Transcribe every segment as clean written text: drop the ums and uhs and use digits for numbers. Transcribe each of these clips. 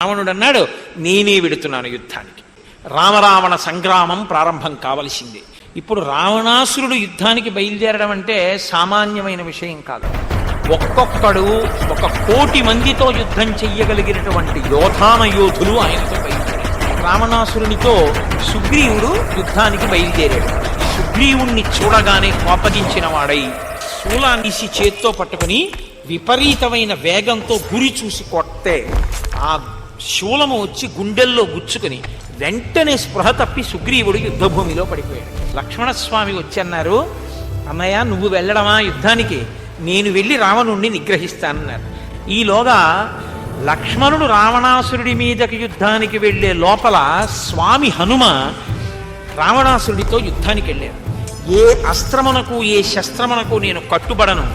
రావణుడు అన్నాడు, నేనే వెడుతున్నాను యుద్ధానికి. రామరావణ సంగ్రామం ప్రారంభం కావలసిందే. ఇప్పుడు రావణాసురుడు యుద్ధానికి బయలుదేరడం అంటే సామాన్యమైన విషయం కాదు. ఒక్కొక్కడు 1,000,000 మందితో యుద్ధం చెయ్యగలిగినటువంటి యోధాన యోధులు ఆయనతో బయలుదేరారు. రావణాసురునితో సుగ్రీవుడు యుద్ధానికి బయలుదేరాడు. సుగ్రీవుణ్ణి చూడగానే కోపగించిన వాడై శూలాన్ని చేత్తో పట్టుకుని విపరీతమైన వేగంతో గురి చూసి కొట్టే ఆ శూలము వచ్చి గుండెల్లో గుచ్చుకుని వెంటనే స్పృహ తప్పి సుగ్రీవుడు యుద్ధభూమిలో పడిపోయాడు. లక్ష్మణస్వామి వచ్చి అన్నారు, అన్నయ్య నువ్వు వెళ్ళడమా యుద్ధానికి? నేను వెళ్ళి రావణుణ్ణి నిగ్రహిస్తానన్నారు. ఈలోగా లక్ష్మణుడు రావణాసురుడి మీదకి యుద్ధానికి వెళ్ళే లోపల స్వామి హనుమ రావణాసురుడితో యుద్ధానికి వెళ్ళారు. ఏ అస్త్రమునకు ఏ శస్త్రమునకు నేను కట్టుబడను,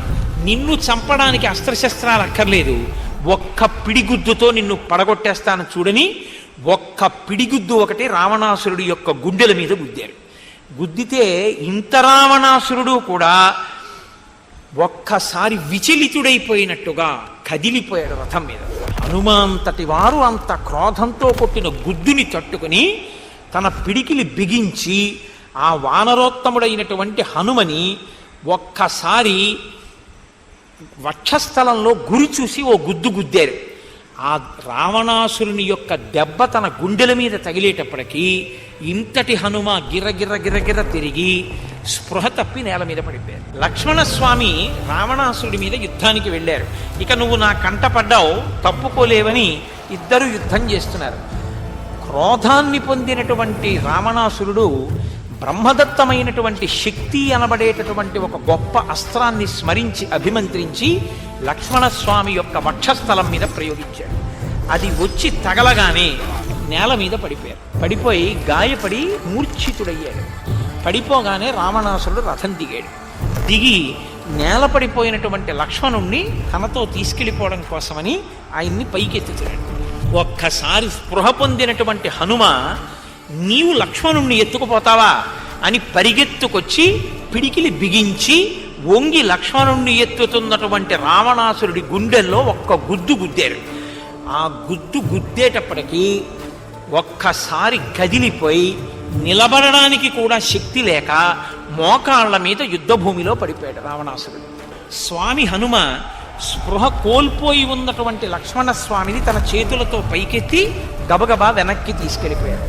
నిన్ను చంపడానికి అస్త్రశస్త్రాలు అక్కర్లేదు, ఒక్క పిడిగుద్దుతో నిన్ను పడగొట్టేస్తాను చూడని ఒక్క పిడిగుద్దు ఒకటి రావణాసురుడి యొక్క గుండెల మీద గుద్దారు. గుద్దితే ఇంత రావణాసురుడు కూడా ఒక్కసారి విచలితుడైపోయినట్టుగా కదిలిపోయాడు రథం మీద. హనుమంతటి వారు అంత క్రోధంతో కొట్టిన గుద్దుని తట్టుకుని తన పిడికిలి బిగించి ఆ వానరోత్తముడైనటువంటి హనుమని ఒక్కసారి వక్షస్థలంలో గురి చూసి ఓ గుద్దు గుద్దారు. ఆ రావణాసురుని యొక్క దెబ్బ తన గుండెల మీద తగిలేటప్పటికీ ఇంతటి హనుమ గిరగిర తిరిగి స్పృహ తప్పి నేల మీద పడిపోయారు. లక్ష్మణస్వామి రావణాసురుడి మీద యుద్ధానికి వెళ్ళారు. ఇక నువ్వు నా కంట పడ్డావు, తప్పుకోలేవని ఇద్దరు యుద్ధం చేస్తున్నారు. క్రోధాన్ని పొందినటువంటి రావణాసురుడు బ్రహ్మదత్తమైనటువంటి శక్తి అనబడేటటువంటి ఒక గొప్ప అస్త్రాన్ని స్మరించి అభిమంత్రించి లక్ష్మణస్వామి యొక్క వక్షస్థలం మీద ప్రయోగించాడు. అది వచ్చి తగలగానే నేల మీద పడిపోయారు. పడిపోయి గాయపడి మూర్ఛితుడయ్యాడు. పడిపోగానే రావణాసురుడు రథం దిగాడు. దిగి నేల పడిపోయినటువంటి లక్ష్మణుణ్ణి తనతో తీసుకెళ్ళిపోవడం కోసమని ఆయన్ని పైకెత్తుతున్నాడు. ఒక్కసారి స్పృహ పొందినటువంటి హనుమ, నీవు లక్ష్మణుణ్ణి ఎత్తుకుపోతావా అని పరిగెత్తుకొచ్చి పిడికిలి బిగించి వంగి లక్ష్మణుణ్ణి ఎత్తుతున్నటువంటి రావణాసురుడి గుండెల్లో ఒక్క గుద్దు గుద్దారు. ఆ గుద్దు గుద్దేటప్పటికీ ఒక్కసారి కదిలిపోయి నిలబడడానికి కూడా శక్తి లేక మోకాళ్ల మీద యుద్ధభూమిలో పడిపోయాడు రావణాసురుడు. స్వామి హనుమ స్పృహ కోల్పోయి ఉన్నటువంటి లక్ష్మణస్వామిని తన చేతులతో పైకెత్తి గబగబా వెనక్కి తీసుకెళ్ళిపోయాడు.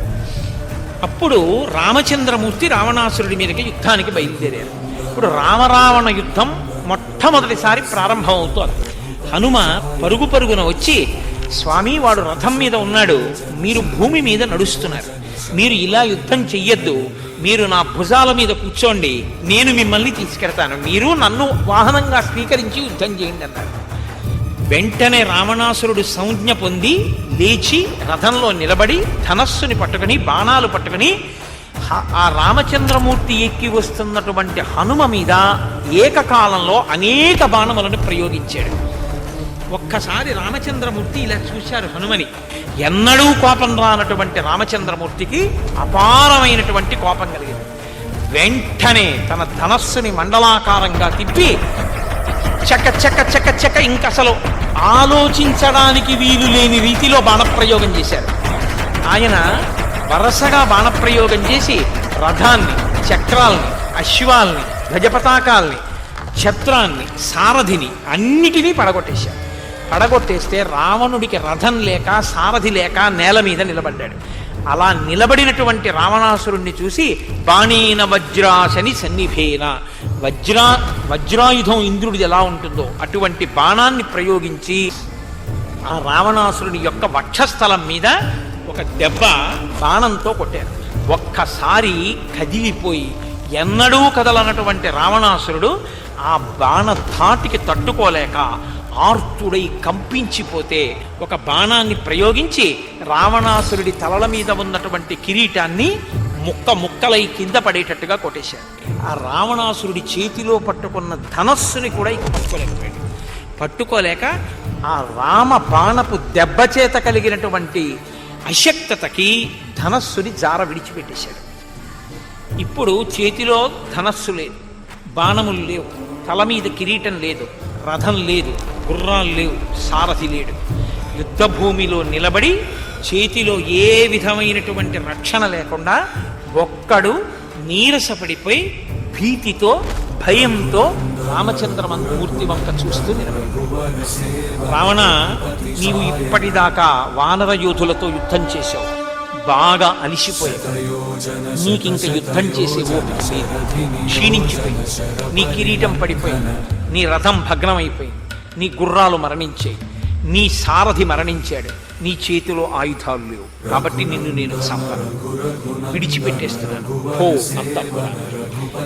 అప్పుడు రామచంద్రమూర్తి రావణాసురుడి మీదకి యుద్ధానికి బయలుదేరారు. ఇప్పుడు రామరావణ యుద్ధం మొట్టమొదటిసారి ప్రారంభమవుతోంది. హనుమ పరుగున వచ్చి, స్వామి వాడు రథం మీద ఉన్నాడు, మీరు భూమి మీద నడుస్తున్నారు, మీరు ఇలా యుద్ధం చెయ్యొద్దు, మీరు నా భుజాల మీద కూర్చోండి, నేను మిమ్మల్ని తీసుకెడతాను, మీరు నన్ను వాహనంగా స్వీకరించి యుద్ధం చేయండి అన్నారు. వెంటనే రావణాసురుడు సంజ్ఞ పొంది లేచి రథంలో నిలబడి ధనస్సుని పట్టుకుని బాణాలు పట్టుకుని ఆ రామచంద్రమూర్తి ఎక్కి వస్తున్నటువంటి హనుమ మీద ఏకకాలంలో అనేక బాణములను ప్రయోగించాడు. ఒక్కసారి రామచంద్రమూర్తి ఇలా చూశారు హనుమని. ఎన్నడూ కోపం రానటువంటి రామచంద్రమూర్తికి అపారమైనటువంటి కోపం కలిగింది. వెంటనే తన ధనస్సుని మండలాకారంగా తిప్పి చక్క చక్క చక్క చక్క ఇంకసలు ఆలోచించడానికి వీలు లేని రీతిలో బాణప్రయోగం చేశారు. ఆయన వరుసగా బాణప్రయోగం చేసి రథాన్ని, చక్రాల్ని, అశ్వాల్ని, గజపతాకాల్ని, ఛత్రాన్ని, సారథిని అన్నిటినీ పడగొట్టేశారు. పడగొట్టేస్తే రావణుడికి రథం లేక సారథి లేక నేల మీద నిలబడ్డాడు. అలా నిలబడినటువంటి రావణాసురుణ్ణి చూసి బాణేన వజ్రాశని సన్నిభేన, వజ్రాయుధం ఇంద్రుడిది ఎలా ఉంటుందో అటువంటి బాణాన్ని ప్రయోగించి ఆ రావణాసురుని యొక్క వక్షస్థలం మీద ఒక దెబ్బ బాణంతో కొట్టారు. ఒక్కసారి కదిలిపోయి ఎన్నడూ కదలనటువంటి రావణాసురుడు ఆ బాణ ధాటికి తట్టుకోలేక ఆర్తుడై కంపించిపోతే ఒక బాణాన్ని ప్రయోగించి రావణాసురుడి తలల మీద ఉన్నటువంటి కిరీటాన్ని ముక్కలై కింద పడేటట్టుగా కొట్టేశాడు. ఆ రావణాసురుడి చేతిలో పట్టుకున్న ధనస్సుని కూడా ఇక పట్టుకోలేక ఆ రామ బాణపు దెబ్బ చేత కలిగినటువంటి అశక్తతకి ధనస్సుని జార విడిచిపెట్టేశాడు. ఇప్పుడు చేతిలో ధనస్సు లేదు, బాణములు లేవు, తల మీద కిరీటం లేదు, రథం లేదు, గుర్రాలు లేవు, సారథి లేడు. యుద్ధ యుద్ధ భూమిలో నిలబడి చేతిలో ఏ విధమైనటువంటి రక్షణ లేకుండా ఒక్కడు నీరసపడిపోయి భీతితో భయంతో రామచంద్రమూర్తి వంక చూస్తూ నిలబడి, రావణ, నీవు ఇప్పటిదాకా వానర యోధులతో యుద్ధం చేశావు, బాగా అలిసిపోయావు, నీకింక యుద్ధం చేసే ఓపిక లేదు, క్షీణించిపోయింది, నీ కిరీటం పడిపోయింది, నీ రథం భగ్నమైపోయింది, నీ గుర్రాలు మరణించాయి, నీ సారథి మరణించాడు, నీ చేతిలో ఆయుధాలు లేవు, కాబట్టి నిన్ను నేను చంపను, విడిచిపెట్టేస్తున్నాను, హో అంతఃపురా.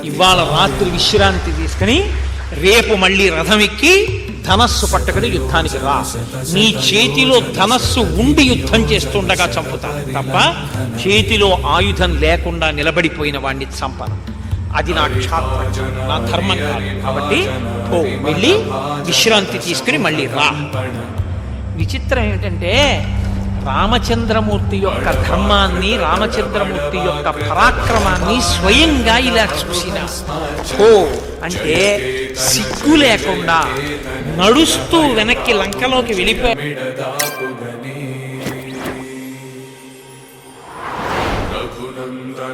ఇవాళ రాత్రి విశ్రాంతి తీసుకుని రేపు మళ్ళీ రథం ఎక్కి ధనస్సు పట్టుకుని యుద్ధానికి రా, నీ చేతిలో ధనస్సు ఉండి యుద్ధం చేస్తుండగా చంపుతాను తప్ప చేతిలో ఆయుధం లేకుండా నిలబడిపోయిన వాడిని చంపను. అది నా క్షాత్రం, నా ధర్మం కాదు. కాబట్టి ఓ వెళ్ళి విశ్రాంతి తీసుకుని మళ్ళీ రా. విచిత్రం ఏమిటంటే రామచంద్రమూర్తి యొక్క ధర్మాన్ని, రామచంద్రమూర్తి యొక్క పరాక్రమాన్ని స్వయంగా ఇలా చూసిన ఓ అంటే సిగ్గు లేకుండా నడుస్తూ వెనక్కి లంకలోకి వెళ్ళిపోయి